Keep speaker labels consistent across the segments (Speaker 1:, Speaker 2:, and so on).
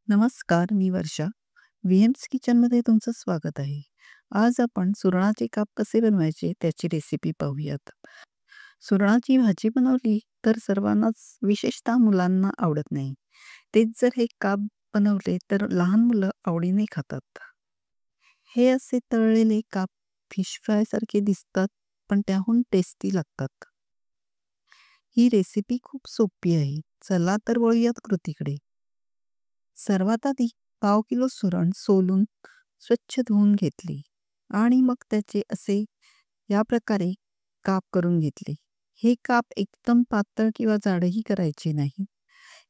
Speaker 1: नमस्कार, मी वर्षा. व्हीएम्स किचनमध्ये तुमचं स्वागत आहे. आज आपण सुरणाचे काप कसे बनवायचे त्याची रेसिपी पाहूयात. सुरणाची भाजी बनवली तर सर्वांनाच, विशेषतः मुलांना आवडत नाही. तेच जर हे काप बनवले तर लहान मुलं आवडीने खातात. हे असे तळलेले काप फिश फ्राय सारखे दिसतात, पण त्याहून टेस्टी लागतात. ही रेसिपी खूप सोपी आहे. चला तर वळूयात कृतीकडे. सर्वात आधी पाव किलो सुरण सोलून स्वच्छ धुवून घेतली आणि मग त्याचे असे या प्रकारे काप करून घेतले. हे काप एकदम पातळ किंवा जाडही करायचे नाही.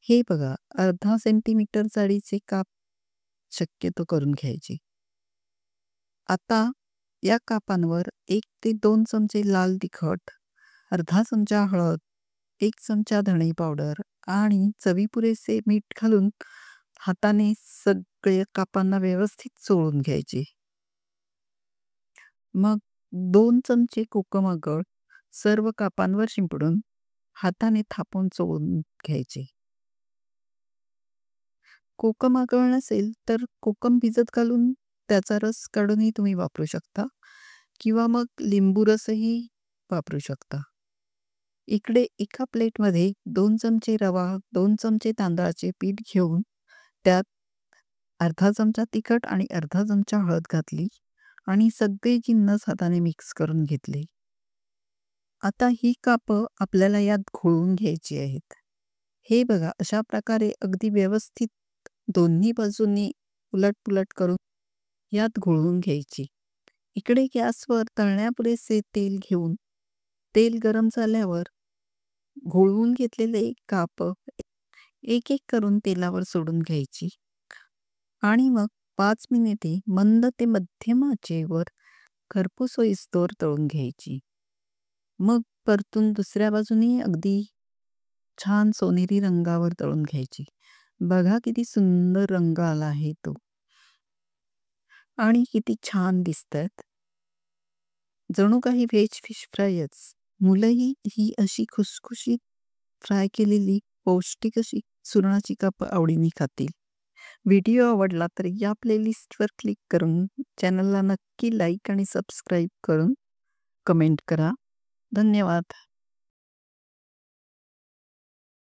Speaker 1: हे बघा, अर्धा सेंटीमीटर जाडीचे काप शक्यतो करून घ्यायचे. आता या कापांवर 1 ते 2 चमचे लाल तिखट, अर्धा चमचा हळद, 1 चमचा धणे पावडर आणि चवीपुरेसे मीठ घालून हाताने सगळे कापांना व्यवस्थित चोळून घ्यायचे. मग 2 चमचे कोकम आगळ सर्व कापांवर शिंपडून हाताने थापून चोळून घ्यायचे. कोकम आगळ नसेल तर कोकम भिजत घालून त्याचा रस काढूनही तुम्ही वापरू शकता किंवा मग लिंबू रसही वापरू शकता. इकडे एका प्लेटमध्ये 2 चमचे रवा, 2 चमचे तांदळाचे पीठ घेऊन त्यात अर्धा चमचा तिखट आणि अर्धा चमचा हळद घातली आणि सगळे जिन्नस हाताने मिक्स करून घेतले. आता ही कापं आपल्याला यात घोळवून घ्यायची आहेत. हे बघा, अशा प्रकारे अगदी व्यवस्थित दोन्ही बाजूंनी उलट-पुलट करून यात घोळवून घ्यायची. इकडे गॅसवर तळण्यापुरेसे तेल घेऊन तेल गरम झाल्यावर घोळवून घेतलेले कापं एक-एक करून तेलावर सोडून घ्यायची आणि मग 5 मिनिटे मंद ते मध्यम आचेवर खरपूस होईस्तोवर तळून घ्यायची. मग परतून दुसऱ्या बाजूनी अगदी छान सोनेरी रंगावर तळून घ्यायची. बघा किती सुंदर रंग आला आहे तो आणि किती छान दिसतायत. जणू काही व्हेज फिश फ्रायच. मुलंही ही अशी खुसखुशीत फ्राय केलेली पौष्टिक अशी सुरणाची कापं आवडीने खातील. व्हिडिओ आवडला तर या प्लेलिस्टवर क्लिक करून चॅनलला नक्की लाईक आणि सबस्क्राईब करून कमेंट करा. धन्यवाद.